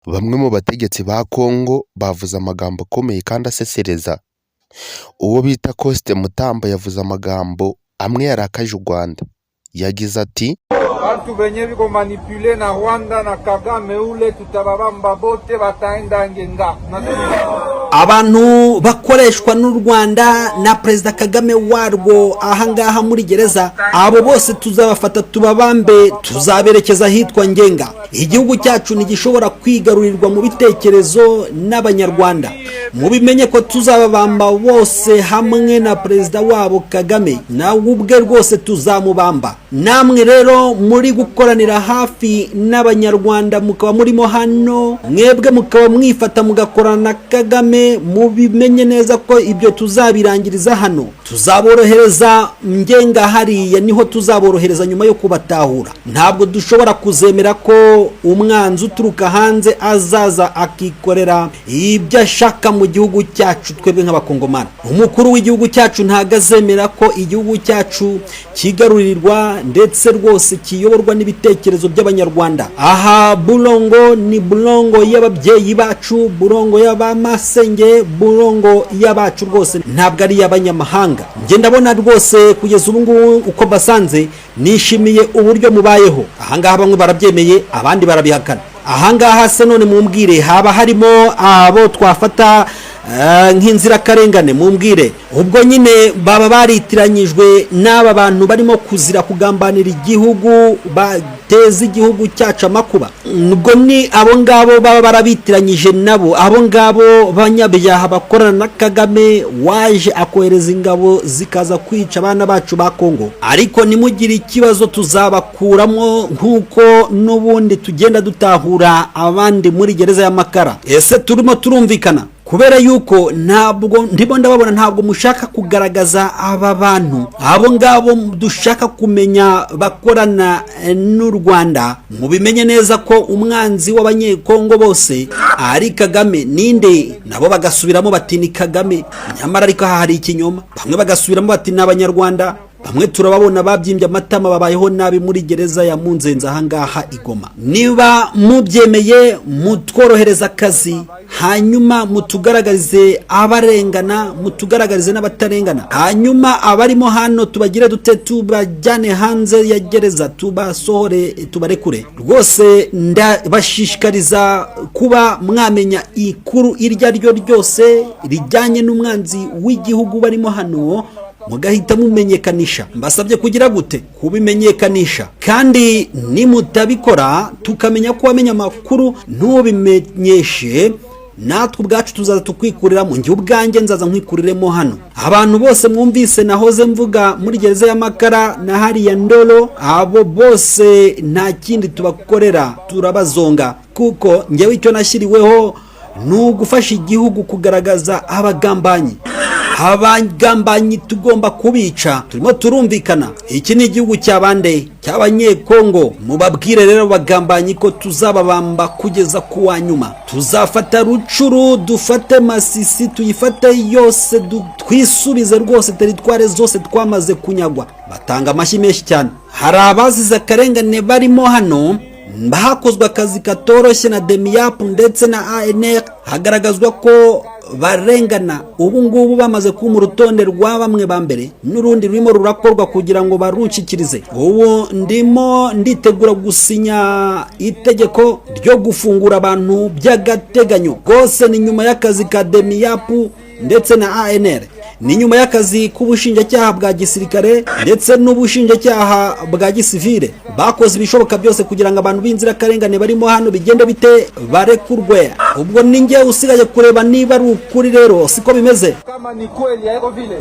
Bamwe mu bategetsi ba Kongo bavuze amagambo akomeye kandi asesereza. Uwo bita Coste Mutamba yavuze amagambo amwe yarakaje u Rwanda. Yagize ati: "Bantu benye biko manipule na Rwanda na Kagame ule tutababamba bote bataenda ngenga." Abantu bakoreshwa n'u Rwanda na Perezida Kagame warwo ahangaha muri gereza, abo bose tuzabafata tubabambe, tuzaberekeza hitwa ngenga. Igihugu cyacu ntigishobora kwigarurirwa mu bitekerezo n'abanyarwanda. Mubimenye ko tuzababamba bose hamwe na Perezida wabo Kagame, nawe ubwe rwose tuzamubamba. Namwe rero muri gukoranira hafi n'abanyarwanda mukaba murimo hano, mwebwe mukaba mwifata mugakorana na Kagame, mubimenye neza ko ibyo tuzabirangiriza hano. Tuzaborohereza ngenga hariya, niho tuzaborohereza nyuma yo kubatahura. Ntabwo dushobora kuzemera ko umwanzi uturuka hanze azaza akikorera ibyo ashaka mu gihugu cyacu twebwe nk'abakongomani. Umukuru w'igihugu cyacu ntagazemera ko igihugu cyacu kigarurirwa ndetse rwose kiyoborwa n'ibitekerezo by'abanyarwanda. Aha Bulongo ni Bulongo y'ababyeyi bacu, Bulongo y'abamasenge, Bulongo y'abacu rwose, ntabwo ari y'abanyamahanga. Nge ndabona rwose kugeza ubu ngubu uko basanze nishimiye uburyo mubayeho. Ahangaha bamwe barabyemeye abandi barabihakana. Ahangaha se none mumbwire, haba harimo abo twafata nk'inzirakarengane? Mumbwire ubwo nyine baba baritiranyijwe n'aba bantu barimo kuzira kugambanira igihugu, bateza igihugu cyacu amakuba. Ubwo ni abo ngabo baba barabitiranyije nabo, abo ngabo banyabyaha bakorana na Kagame waje akohereza ingabo zikaza kwica abana bacu ba Kongo. Ariko nimugire ikibazo tuzabakuramo nk'uko n'ubundi tugenda dutahura abandi muri gereza y'amakara. Ese turimo turumvikana? Kubera yuko ntabwo ndimo ndababona, ntabwo mushaka kugaragaza aba bantu, abo ngabo dushaka kumenya bakorana n'u Rwanda. Mubimenye neza ko umwanzi w'abanyekongo bose ari Kagame. Ninde? Nabo bagasubiramo bati ni Kagame, nyamara ariko hari ikinyoma. Bamwe bagasubiramo bati ni abanyarwanda. Bamwe turababona babyimbye amatama, babayeho nabi muri gereza ya Munzenze ahangaha Igoma. Niba mubyemeye mutworohereza akazi, hanyuma mutugaragarize abarengana, mutugaragarize n'abatarengana, hanyuma abarimo hano tubagire dute, tubajyane hanze ya gereza, tubasohore, tubarekure. Rwose ndabashishikariza kuba mwamenya ikuru iryo ari ryo ryose rijyanye n'umwanzi w'igihugu barimo hano, mugahita mumenyekanisha. Mbasabye kugira gute? Kubimenyekanisha. Kandi nimutabikora tukamenya ko wamenya amakuru ntubimenyeshe, natwe ubwacu tuzaza tukwikurira. Njye ubwanjye nzaza nkikuriremo hano. Abantu bose mwumvise nahoze mvuga muri gereza y'amakara na hariya Ndolo, abo bose nta kindi tubakorera, turabazonga. Kuko njyewe icyo nashyiriweho ni ugufasha igihugu kugaragaza abagambanyi. Abagambanyi tugomba kubica. Turimo turumvikana. Iki ni igihugu cy'abande, cy'abanyekongo. Mubabwire rero bagambanyi ko tuzababamba kugeza ku wa nyuma. Tuzafata Rucuru, dufate Masisi, tuyifate yose, twisubize rwose teritware zose twamaze kunyagwa. Batanga amashyi menshi cyane. Hari abazize akarengane barimo hano, hakozwe akazi katoroshye na Demiap ndetse na ANR, hagaragazwa ko barengana. Ubu ngubu bamaze kuba mu rutonde rwa bamwe ba mbere, n'urundi rurimo rurakorwa kugira ngo barucikirize. Ubu ndimo nditegura gusinya itegeko ryo gufungura abantu by'agateganyo. Rwose ni nyuma y'akazi ka Demiap ndetse na ANR, ni nyuma y'akazi k'ubushinjacyaha bwa gisirikare ndetse n'ubushinjacyaha bwa gisivile. Bakoze ibishoboka byose kugira ngo abantu b'inzirakarengane barimo hano bigende bite, barekurwe. Ubwo ninjye usigaye kureba niba ari ukuri. Rero siko bimeze. Kama ni kweli haiko vile.